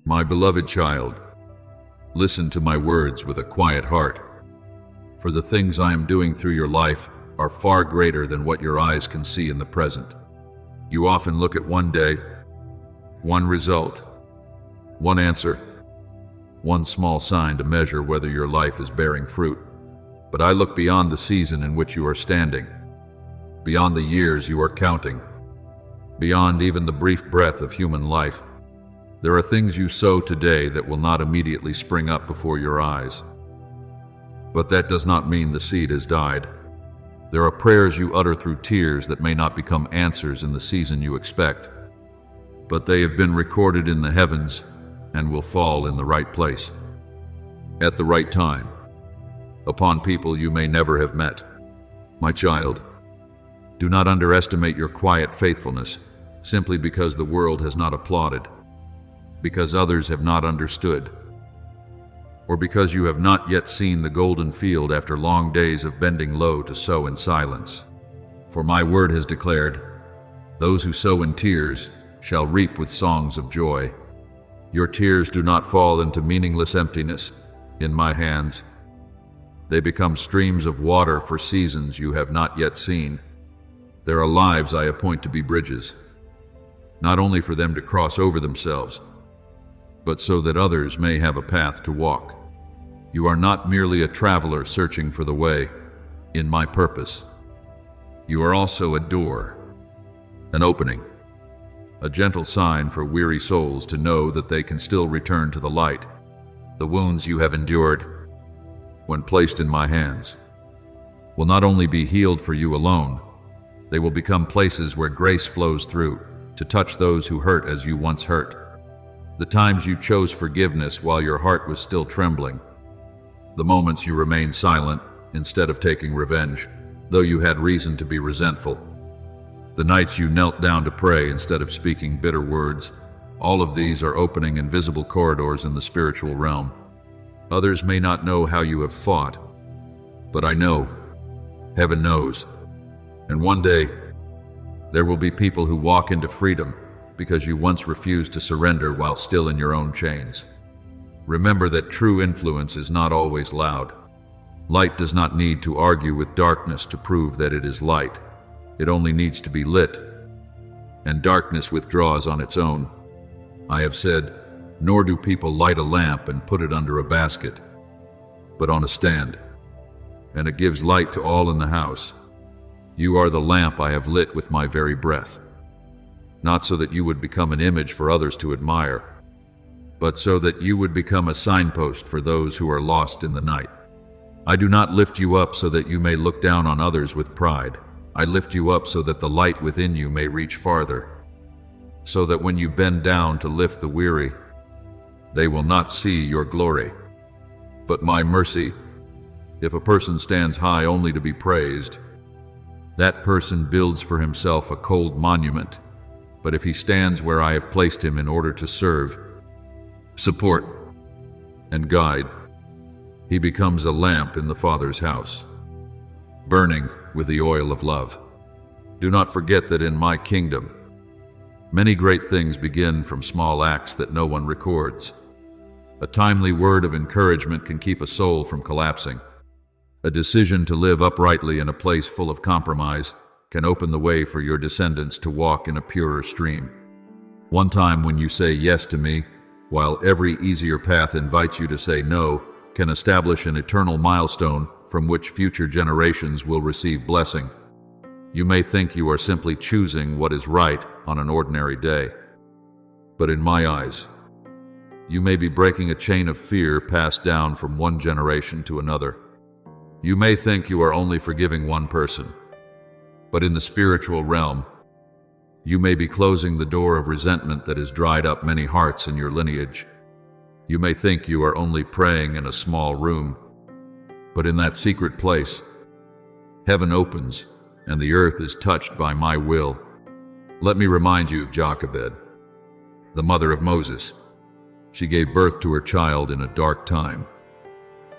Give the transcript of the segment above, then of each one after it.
My beloved child, listen to my words with a quiet heart, for the things I am doing through your life are far greater than what your eyes can see in the present. You often look at one day, one result, one answer, one small sign to measure whether your life is bearing fruit. But I look beyond the season in which you are standing, beyond the years you are counting, beyond even the brief breath of human life. There are things you sow today that will not immediately spring up before your eyes. But that does not mean the seed has died. There are prayers you utter through tears that may not become answers in the season you expect, but they have been recorded in the heavens and will fall in the right place, at the right time, upon people you may never have met. My child, do not underestimate your quiet faithfulness simply because the world has not applauded, because others have not understood, or because you have not yet seen the golden field after long days of bending low to sow in silence. For my word has declared, those who sow in tears shall reap with songs of joy. Your tears do not fall into meaningless emptiness in my hands. They become streams of water for seasons you have not yet seen. There are lives I appoint to be bridges, not only for them to cross over themselves, but so that others may have a path to walk. You are not merely a traveler searching for the way in my purpose. You are also a door, an opening, a gentle sign for weary souls to know that they can still return to the light. The wounds you have endured, when placed in my hands, will not only be healed for you alone, they will become places where grace flows through to touch those who hurt as you once hurt. The times you chose forgiveness while your heart was still trembling, the moments you remained silent instead of taking revenge, though you had reason to be resentful, the nights you knelt down to pray instead of speaking bitter words, all of these are opening invisible corridors in the spiritual realm. Others may not know how you have fought, but I know, heaven knows, and one day there will be people who walk into freedom because you once refused to surrender while still in your own chains. Remember that true influence is not always loud. Light does not need to argue with darkness to prove that it is light. It only needs to be lit, and darkness withdraws on its own. I have said, nor do people light a lamp and put it under a basket, but on a stand, and it gives light to all in the house. You are the lamp I have lit with my very breath, not so that you would become an image for others to admire, but so that you would become a signpost for those who are lost in the night. I do not lift you up so that you may look down on others with pride. I lift you up so that the light within you may reach farther, so that when you bend down to lift the weary, they will not see your glory, but my mercy. If a person stands high only to be praised, that person builds for himself a cold monument. But if he stands where I have placed him in order to serve, support, and guide, he becomes a lamp in the Father's house, burning with the oil of love. Do not forget that in my kingdom, many great things begin from small acts that no one records. A timely word of encouragement can keep a soul from collapsing. A decision to live uprightly in a place full of compromise can open the way for your descendants to walk in a purer stream. One time when you say yes to me, while every easier path invites you to say no, can establish an eternal milestone from which future generations will receive blessing. You may think you are simply choosing what is right on an ordinary day, but in my eyes, you may be breaking a chain of fear passed down from one generation to another. You may think you are only forgiving one person, but in the spiritual realm, you may be closing the door of resentment that has dried up many hearts in your lineage. You may think you are only praying in a small room, but in that secret place, heaven opens and the earth is touched by my will. Let me remind you of Jochebed, the mother of Moses. She gave birth to her child in a dark time,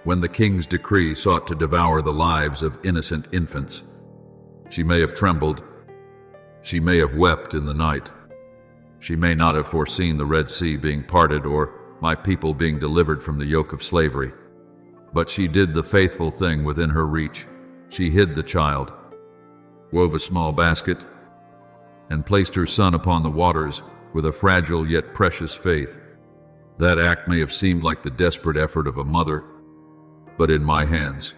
when the king's decree sought to devour the lives of innocent infants. She may have trembled. She may have wept in the night. She may not have foreseen the Red Sea being parted or my people being delivered from the yoke of slavery. But she did the faithful thing within her reach. She hid the child, wove a small basket, and placed her son upon the waters with a fragile yet precious faith. That act may have seemed like the desperate effort of a mother, but in my hands,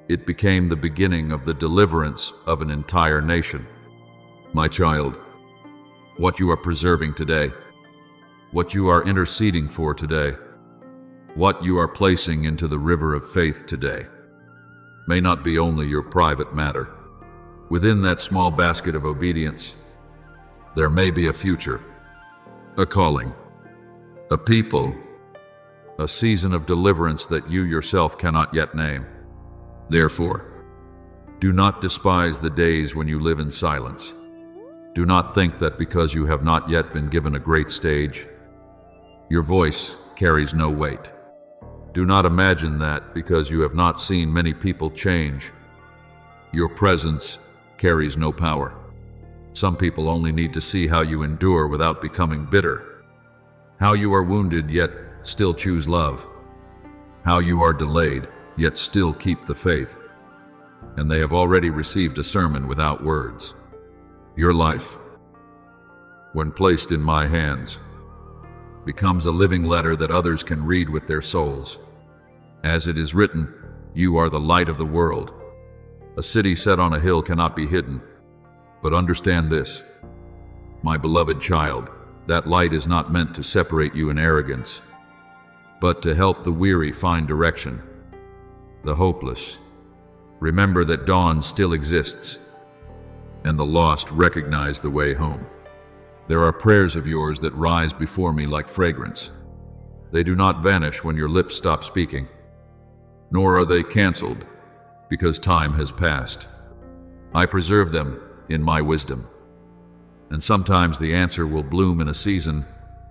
it became the beginning of the deliverance of an entire nation. My child, what you are preserving today, what you are interceding for today, what you are placing into the river of faith today, may not be only your private matter. Within that small basket of obedience, there may be a future, a calling, a people, a season of deliverance that you yourself cannot yet name. Therefore, do not despise the days when you live in silence. Do not think that because you have not yet been given a great stage, your voice carries no weight. Do not imagine that because you have not seen many people change, your presence carries no power. Some people only need to see how you endure without becoming bitter, how you are wounded yet still choose love, how you are delayed yet still keep the faith, and they have already received a sermon without words. Your life, when placed in my hands, becomes a living letter that others can read with their souls. As it is written, you are the light of the world. A city set on a hill cannot be hidden. But understand this, my beloved child, that light is not meant to separate you in arrogance, but to help the weary find direction, the hopeless remember that dawn still exists, and the lost recognize the way home. There are prayers of yours that rise before me like fragrance. They do not vanish when your lips stop speaking, nor are they canceled because time has passed. I preserve them in my wisdom, and sometimes the answer will bloom in a season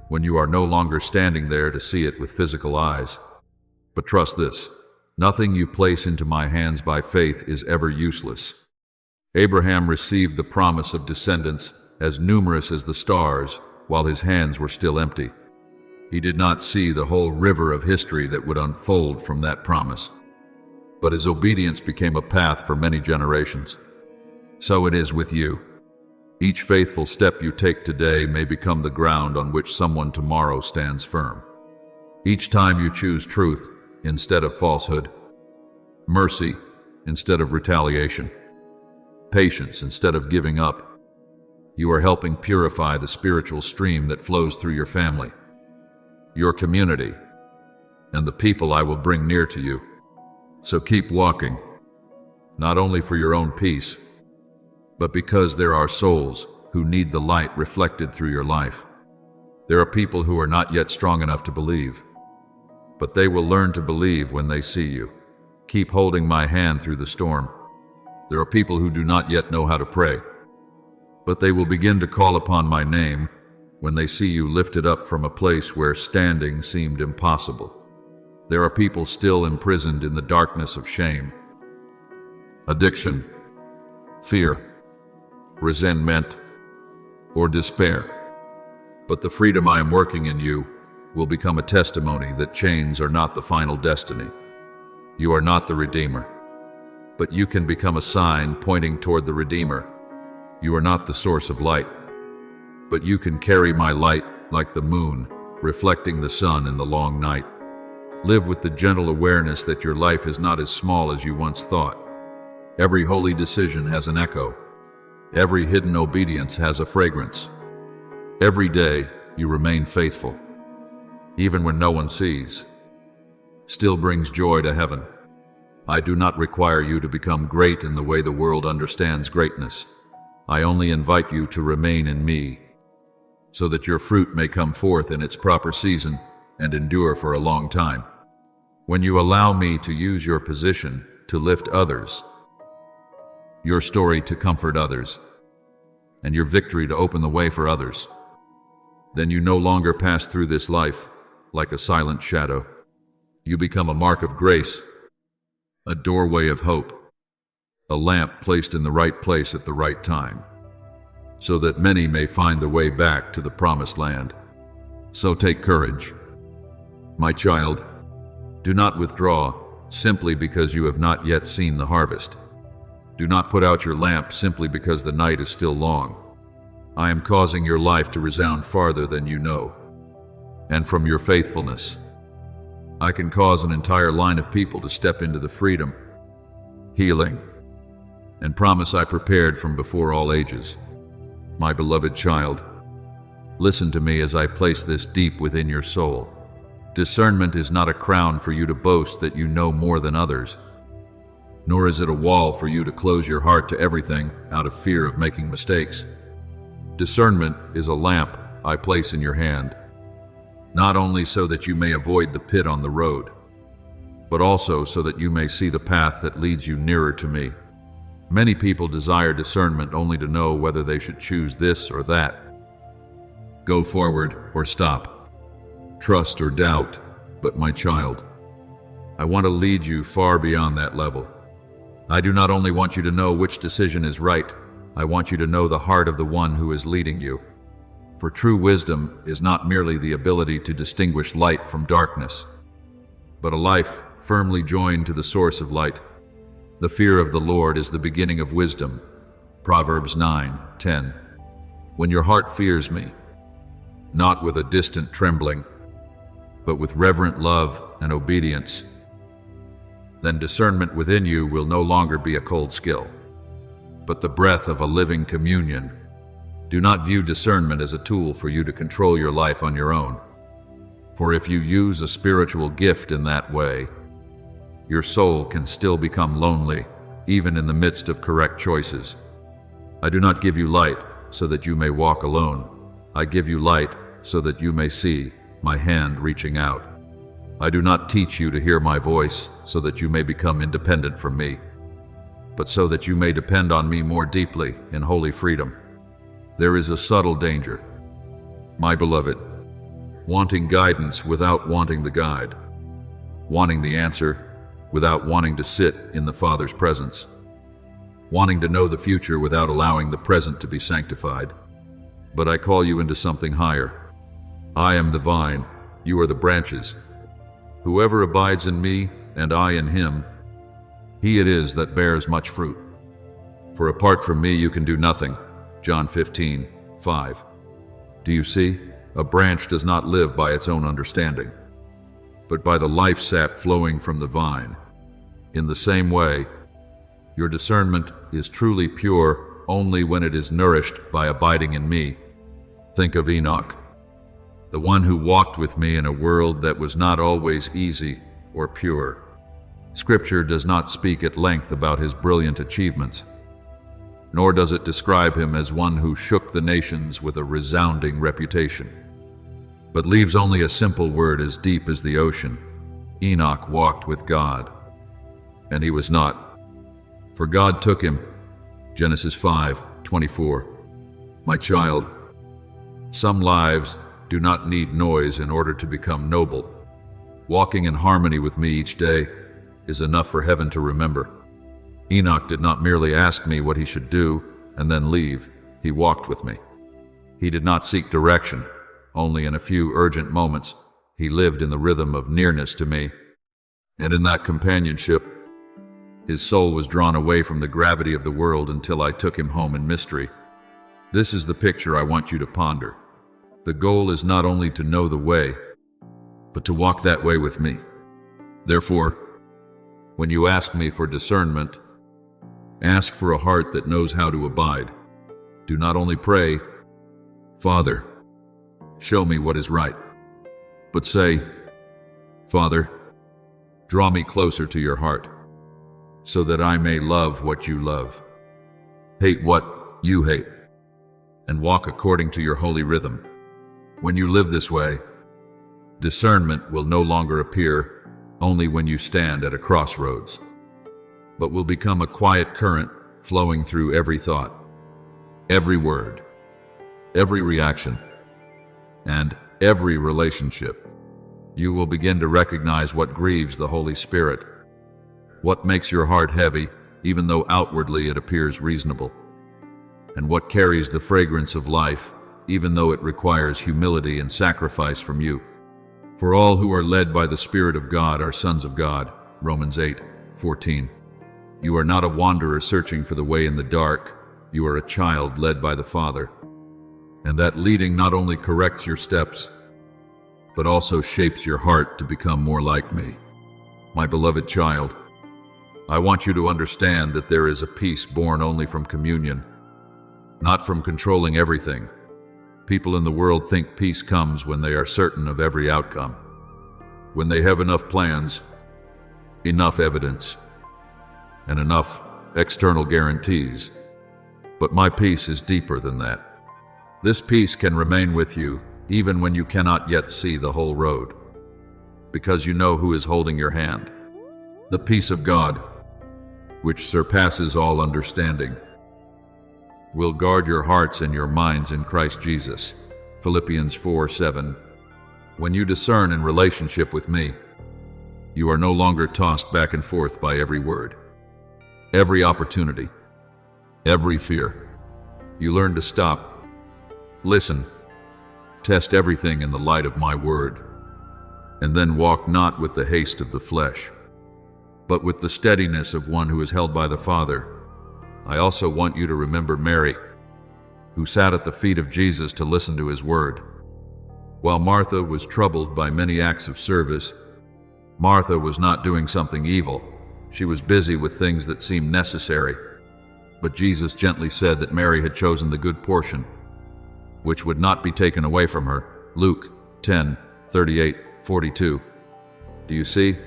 when you are no longer standing there to see it with physical eyes. But trust this, nothing you place into my hands by faith is ever useless. Abraham received the promise of descendants as numerous as the stars while his hands were still empty. He did not see the whole river of history that would unfold from that promise, but his obedience became a path for many generations. So it is with you. Each faithful step you take today may become the ground on which someone tomorrow stands firm. Each time you choose truth instead of falsehood, mercy instead of retaliation, patience instead of giving up, you are helping purify the spiritual stream that flows through your family, your community, and the people I will bring near to you. So keep walking, not only for your own peace, but because there are souls who need the light reflected through your life. There are people who are not yet strong enough to believe, but they will learn to believe when they see you. Keep holding my hand through the storm. There are people who do not yet know how to pray, but they will begin to call upon my name when they see you lifted up from a place where standing seemed impossible. There are people still imprisoned in the darkness of shame, addiction, fear, resentment, or despair. But the freedom I am working in you will become a testimony that chains are not the final destiny. You are not the Redeemer, but you can become a sign pointing toward the Redeemer. You are not the source of light, but you can carry my light like the moon, reflecting the sun in the long night. Live with the gentle awareness that your life is not as small as you once thought. Every holy decision has an echo. Every hidden obedience has a fragrance. Every day you remain faithful, even when no one sees, still brings joy to heaven. I do not require you to become great in the way the world understands greatness. I only invite you to remain in me, so that your fruit may come forth in its proper season and endure for a long time. When you allow me to use your position to lift others, your story to comfort others, and your victory to open the way for others, then you no longer pass through this life like a silent shadow. You become a mark of grace, a doorway of hope, a lamp placed in the right place at the right time, so that many may find the way back to the promised land. So take courage. My child, do not withdraw simply because you have not yet seen the harvest. Do not put out your lamp simply because the night is still long. I am causing your life to resound farther than you know. And from your faithfulness, I can cause an entire line of people to step into the freedom, healing, and promise I prepared from before all ages. My beloved child, listen to me as I place this deep within your soul. Discernment is not a crown for you to boast that you know more than others, nor is it a wall for you to close your heart to everything out of fear of making mistakes. Discernment is a lamp I place in your hand, not only so that you may avoid the pit on the road, but also so that you may see the path that leads you nearer to me. Many people desire discernment only to know whether they should choose this or that, go forward or stop, trust or doubt. But my child, I want to lead you far beyond that level. I do not only want you to know which decision is right, I want you to know the heart of the one who is leading you. For true wisdom is not merely the ability to distinguish light from darkness, but a life firmly joined to the source of light. The fear of the Lord is the beginning of wisdom. Proverbs 9:10. When your heart fears me, not with a distant trembling, but with reverent love and obedience, then discernment within you will no longer be a cold skill, but the breath of a living communion. Do not view discernment as a tool for you to control your life on your own. For if you use a spiritual gift in that way, your soul can still become lonely, even in the midst of correct choices. I do not give you light so that you may walk alone. I give you light so that you may see my hand reaching out. I do not teach you to hear my voice so that you may become independent from me, but so that you may depend on me more deeply in holy freedom. There is a subtle danger, my beloved, wanting guidance without wanting the guide, wanting the answer without wanting to sit in the Father's presence, wanting to know the future without allowing the present to be sanctified. But I call you into something higher. I am the vine, you are the branches. Whoever abides in me and I in him, he it is that bears much fruit. For apart from me you can do nothing. John 15:5. Do you see? A branch does not live by its own understanding, but by the life sap flowing from the vine. In the same way, your discernment is truly pure only when it is nourished by abiding in me. Think of Enoch, the one who walked with me in a world that was not always easy or pure. Scripture does not speak at length about his brilliant achievements, nor does it describe him as one who shook the nations with a resounding reputation, but leaves only a simple word as deep as the ocean. Enoch walked with God, and he was not, for God took him. Genesis 5:24. My child, some lives do not need noise in order to become noble. Walking in harmony with me each day is enough for heaven to remember. Enoch did not merely ask me what he should do and then leave. He walked with me. He did not seek direction. Only in a few urgent moments, he lived in the rhythm of nearness to me. And in that companionship, his soul was drawn away from the gravity of the world until I took him home in mystery. This is the picture I want you to ponder. The goal is not only to know the way, but to walk that way with me. Therefore, when you ask me for discernment, ask for a heart that knows how to abide. Do not only pray, Father, show me what is right, but say, Father, draw me closer to your heart, so that I may love what you love, hate what you hate, and walk according to your holy rhythm. When you live this way, discernment will no longer appear only when you stand at a crossroads, but will become a quiet current flowing through every thought, every word, every reaction, and every relationship. You will begin to recognize what grieves the Holy Spirit, what makes your heart heavy, even though outwardly it appears reasonable, and what carries the fragrance of life, even though it requires humility and sacrifice from you. For all who are led by the Spirit of God are sons of God. Romans 8:14. You are not a wanderer searching for the way in the dark. You are a child led by the Father. And that leading not only corrects your steps, but also shapes your heart to become more like me. My beloved child, I want you to understand that there is a peace born only from communion, not from controlling everything. People in the world think peace comes when they are certain of every outcome, when they have enough plans, enough evidence, and enough external guarantees. But my peace is deeper than that. This peace can remain with you even when you cannot yet see the whole road, because you know who is holding your hand. The peace of God, which surpasses all understanding, will guard your hearts and your minds in Christ Jesus. Philippians 4:7. When you discern in relationship with me, you are no longer tossed back and forth by every word, every opportunity, every fear. You learn to stop, listen, test everything in the light of my word, and then walk not with the haste of the flesh, but with the steadiness of one who is held by the Father. I also want you to remember Mary, who sat at the feet of Jesus to listen to his word. While Martha was troubled by many acts of service, Martha was not doing something evil. She was busy with things that seemed necessary. But Jesus gently said that Mary had chosen the good portion, which would not be taken away from her. Luke 10:38-42. Do you see?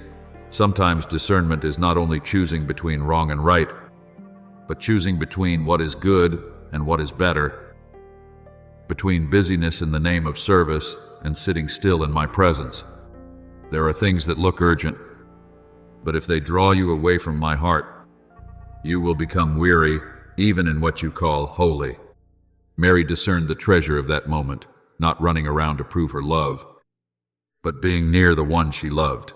Sometimes discernment is not only choosing between wrong and right, but choosing between what is good and what is better, between busyness in the name of service and sitting still in my presence. There are things that look urgent, but if they draw you away from my heart, you will become weary even in what you call holy. Mary discerned the treasure of that moment, not running around to prove her love, but being near the one she loved.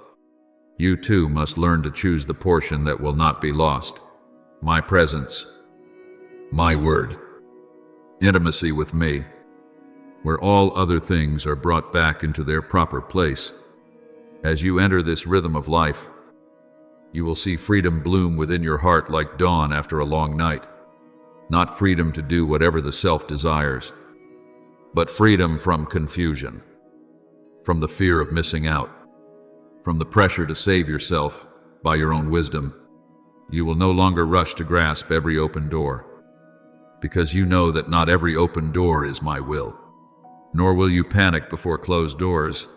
You too must learn to choose the portion that will not be lost. My presence, my word, intimacy with me, where all other things are brought back into their proper place. As you enter this rhythm of life, you will see freedom bloom within your heart like dawn after a long night. Not freedom to do whatever the self desires, but freedom from confusion, from the fear of missing out, from the pressure to save yourself by your own wisdom. You will no longer rush to grasp every open door, because you know that not every open door is my will. Nor will you panic before closed doors,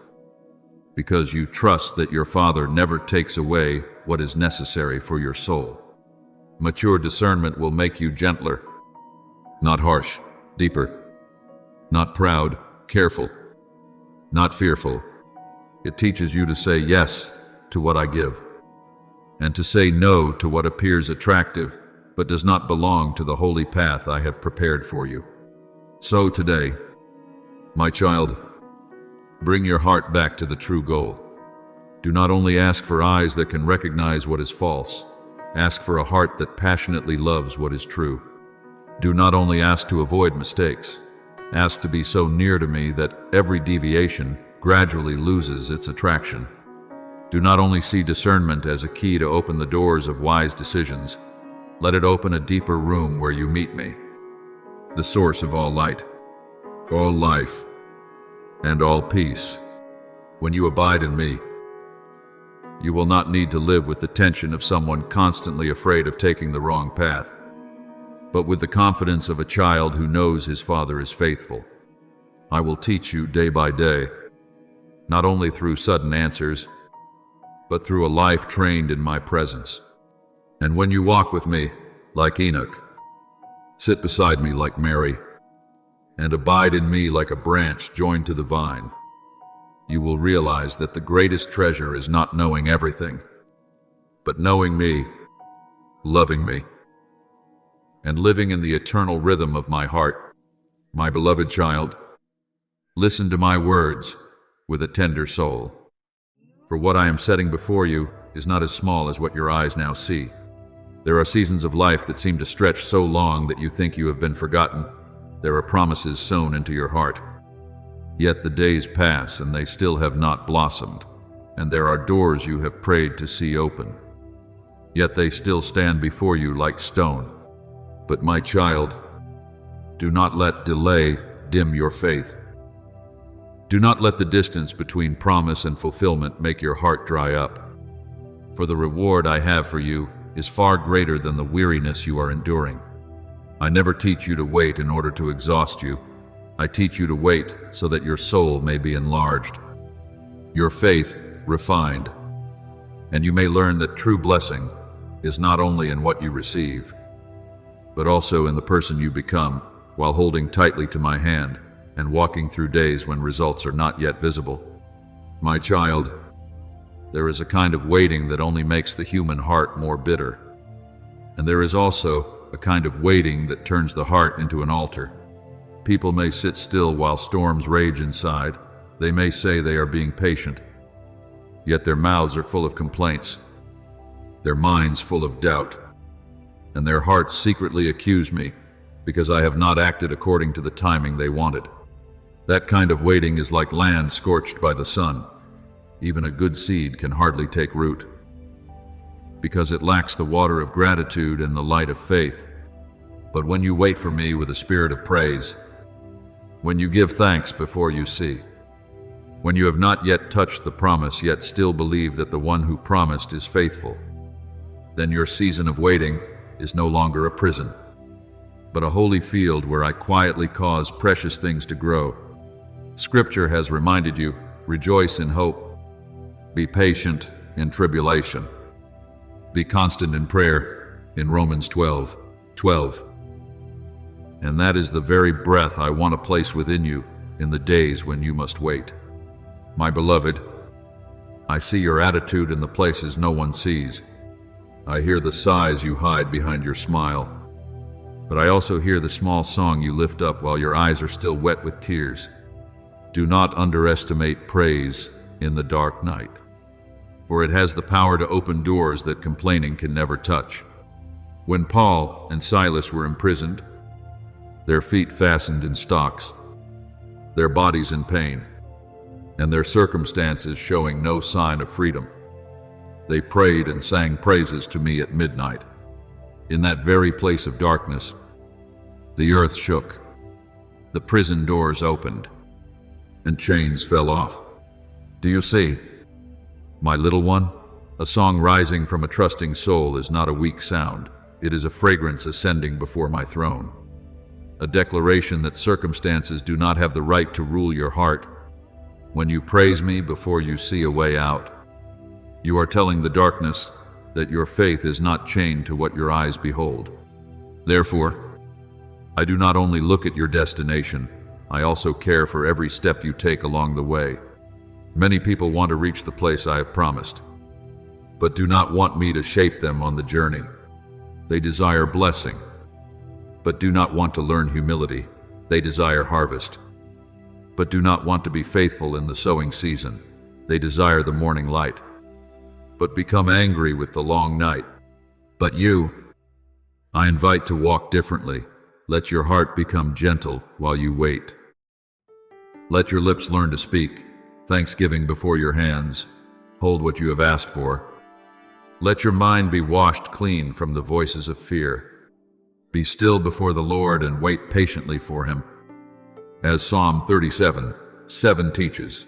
because you trust that your Father never takes away what is necessary for your soul. Mature discernment will make you gentler, not harsh, deeper, not proud, careful, not fearful. It teaches you to say yes to what I give, and to say no to what appears attractive but does not belong to the holy path I have prepared for you. So today, my child, bring your heart back to the true goal. Do not only ask for eyes that can recognize what is false, ask for a heart that passionately loves what is true. Do not only ask to avoid mistakes, ask to be so near to me that every deviation gradually loses its attraction. Do not only see discernment as a key to open the doors of wise decisions, let it open a deeper room where you meet me, the source of all light, all life, and all peace. When you abide in me, you will not need to live with the tension of someone constantly afraid of taking the wrong path, but with the confidence of a child who knows his Father is faithful. I will teach you day by day, not only through sudden answers, but through a life trained in my presence. And when you walk with me, like Enoch, sit beside me like Mary, and abide in me like a branch joined to the vine, you will realize that the greatest treasure is not knowing everything, but knowing me, loving me, and living in the eternal rhythm of my heart. My beloved child, listen to my words with a tender soul. For what I am setting before you is not as small as what your eyes now see. There are seasons of life that seem to stretch so long that you think you have been forgotten. There are promises sown into your heart, Yet the days pass and they still have not blossomed, and there are doors you have prayed to see open. Yet they still stand before you like stone. But my child, do not let delay dim your faith. Do not let the distance between promise and fulfillment make your heart dry up. For the reward I have for you is far greater than the weariness you are enduring. I never teach you to wait in order to exhaust you. I teach you to wait so that your soul may be enlarged, your faith refined, and you may learn that true blessing is not only in what you receive, but also in the person you become while holding tightly to my hand and walking through days when results are not yet visible. My child, there is a kind of waiting that only makes the human heart more bitter. And there is also a kind of waiting that turns the heart into an altar. People may sit still while storms rage inside. They may say they are being patient, yet their mouths are full of complaints, their minds full of doubt, and their hearts secretly accuse me because I have not acted according to the timing they wanted. That kind of waiting is like land scorched by the sun. Even a good seed can hardly take root, because it lacks the water of gratitude and the light of faith. But when you wait for me with a spirit of praise, when you give thanks before you see, when you have not yet touched the promise yet still believe that the one who promised is faithful, then your season of waiting is no longer a prison, but a holy field where I quietly cause precious things to grow. Scripture has reminded you, rejoice in hope, be patient in tribulation, be constant in prayer in Romans 12:12. And that is the very breath I want to place within you in the days when you must wait. My beloved, I see your attitude in the places no one sees. I hear the sighs you hide behind your smile, but I also hear the small song you lift up while your eyes are still wet with tears. Do not underestimate praise in the dark night, for it has the power to open doors that complaining can never touch. When Paul and Silas were imprisoned, their feet fastened in stocks, their bodies in pain, and their circumstances showing no sign of freedom, they prayed and sang praises to me at midnight. In that very place of darkness, the earth shook, the prison doors opened, and chains fell off. Do you see, my little one? A song rising from a trusting soul is not a weak sound. It is a fragrance ascending before my throne. A declaration that circumstances do not have the right to rule your heart. When you praise me before you see a way out, you are telling the darkness that your faith is not chained to what your eyes behold. Therefore, I do not only look at your destination, I also care for every step you take along the way. Many people want to reach the place I have promised, but do not want me to shape them on the journey. They desire blessing, but do not want to learn humility. They desire harvest, but do not want to be faithful in the sowing season. They desire the morning light, but become angry with the long night. But you, I invite to walk differently. Let your heart become gentle while you wait. Let your lips learn to speak thanksgiving before your hands. Hold what you have asked for. Let your mind be washed clean from the voices of fear. Be still before the Lord and wait patiently for him. As Psalm 37:7 teaches,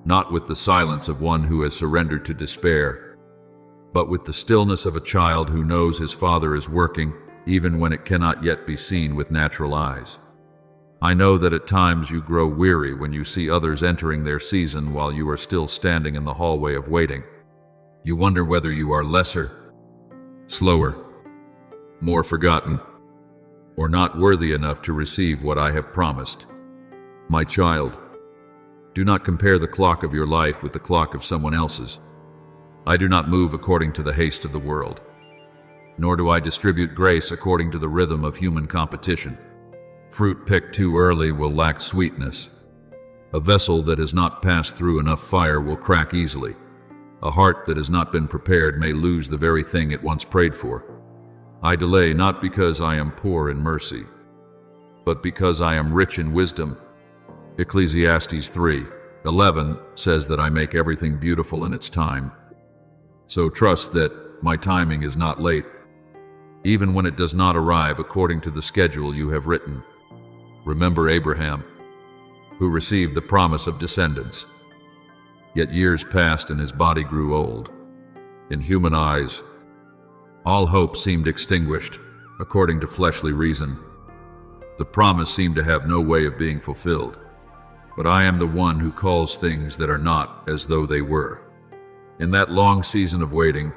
not with the silence of one who has surrendered to despair, but with the stillness of a child who knows his father is working even when it cannot yet be seen with natural eyes. I know that at times you grow weary when you see others entering their season while you are still standing in the hallway of waiting. You wonder whether you are lesser, slower, more forgotten, or not worthy enough to receive what I have promised. My child, do not compare the clock of your life with the clock of someone else's. I do not move according to the haste of the world, nor do I distribute grace according to the rhythm of human competition. Fruit picked too early will lack sweetness. A vessel that has not passed through enough fire will crack easily. A heart that has not been prepared may lose the very thing it once prayed for. I delay not because I am poor in mercy, but because I am rich in wisdom. Ecclesiastes 3:11 says that I make everything beautiful in its time. So trust that my timing is not late, even when it does not arrive according to the schedule you have written. Remember Abraham, who received the promise of descendants. Yet years passed and his body grew old. In human eyes, all hope seemed extinguished, according to fleshly reason. The promise seemed to have no way of being fulfilled. But I am the one who calls things that are not as though they were. In that long season of waiting,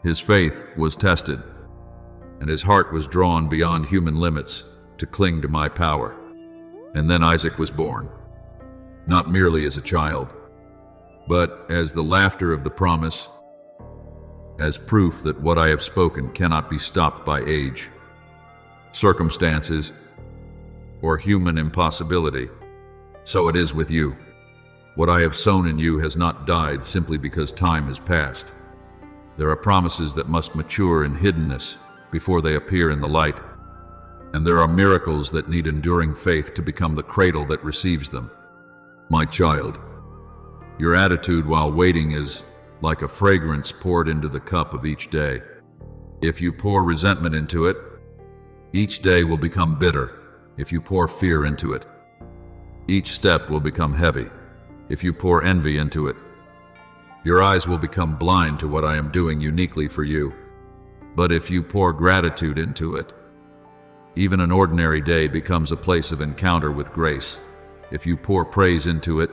his faith was tested, and his heart was drawn beyond human limits to cling to my power. And then Isaac was born, not merely as a child, but as the laughter of the promise, as proof that what I have spoken cannot be stopped by age, circumstances, or human impossibility. So it is with you. What I have sown in you has not died simply because time has passed. There are promises that must mature in hiddenness before they appear in the light, and there are miracles that need enduring faith to become the cradle that receives them. My child, your attitude while waiting is like a fragrance poured into the cup of each day. If you pour resentment into it, each day will become bitter. If you pour fear into it, each step will become heavy. If you pour envy into it, your eyes will become blind to what I am doing uniquely for you. But if you pour gratitude into it, even an ordinary day becomes a place of encounter with grace. If you pour praise into it,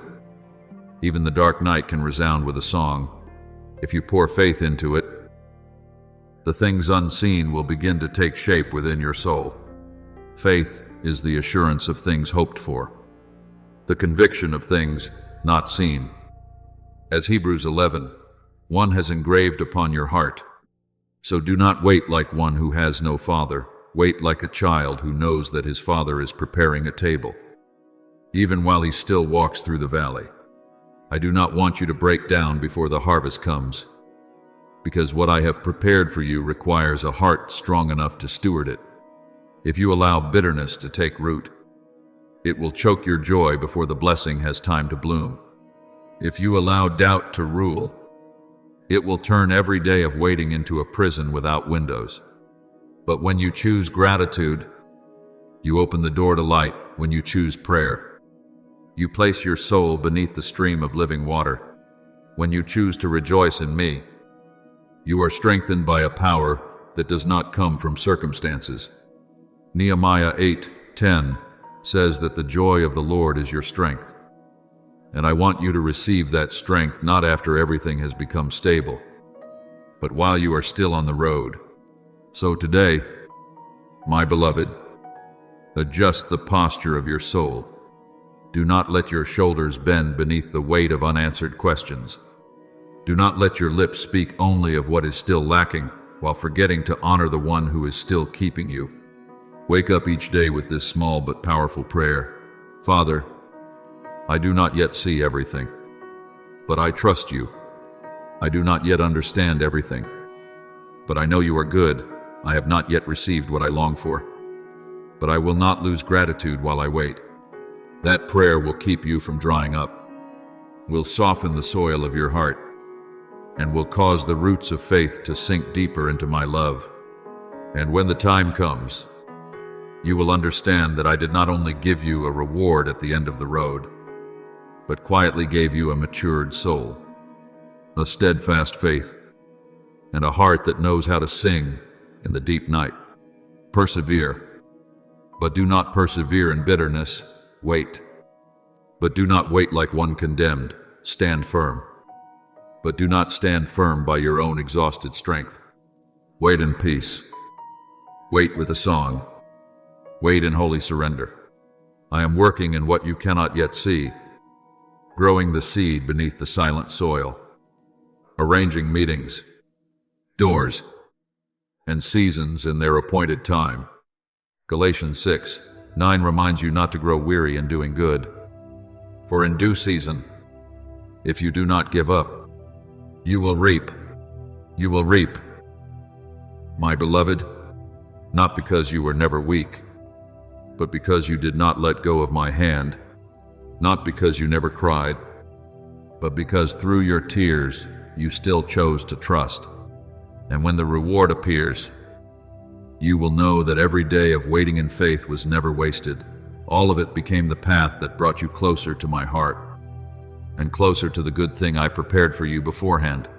even the dark night can resound with a song. If you pour faith into it, the things unseen will begin to take shape within your soul. Faith is the assurance of things hoped for, the conviction of things not seen. As Hebrews 11:1 has engraved upon your heart, so do not wait like one who has no father. Wait like a child who knows that his father is preparing a table, even while he still walks through the valley. I do not want you to break down before the harvest comes, because what I have prepared for you requires a heart strong enough to steward it. If you allow bitterness to take root, it will choke your joy before the blessing has time to bloom. If you allow doubt to rule, it will turn every day of waiting into a prison without windows. But when you choose gratitude, you open the door to light. When you choose prayer, you place your soul beneath the stream of living water. When you choose to rejoice in me, you are strengthened by a power that does not come from circumstances. Nehemiah 8:10 says that the joy of the Lord is your strength. And I want you to receive that strength not after everything has become stable, but while you are still on the road. So today, my beloved, adjust the posture of your soul. Do not let your shoulders bend beneath the weight of unanswered questions. Do not let your lips speak only of what is still lacking, while forgetting to honor the one who is still keeping you. Wake up each day with this small but powerful prayer. Father, I do not yet see everything, but I trust you. I do not yet understand everything, but I know you are good. I have not yet received what I long for, but I will not lose gratitude while I wait. That prayer will keep you from drying up, will soften the soil of your heart, and will cause the roots of faith to sink deeper into my love. And when the time comes, you will understand that I did not only give you a reward at the end of the road, but quietly gave you a matured soul, a steadfast faith, and a heart that knows how to sing in the deep night. Persevere, but do not persevere in bitterness. Wait, but do not wait like one condemned. Stand firm, but do not stand firm by your own exhausted strength. Wait in peace. Wait with a song. Wait in holy surrender. I am working in what you cannot yet see, growing the seed beneath the silent soil, arranging meetings, doors, and seasons in their appointed time. Galatians 6:9 reminds you not to grow weary in doing good, for in due season, if you do not give up, you will reap. You will reap. My beloved, not because you were never weak, but because you did not let go of my hand, not because you never cried, but because through your tears you still chose to trust. And when the reward appears, you will know that every day of waiting in faith was never wasted. All of it became the path that brought you closer to my heart, and closer to the good thing I prepared for you beforehand.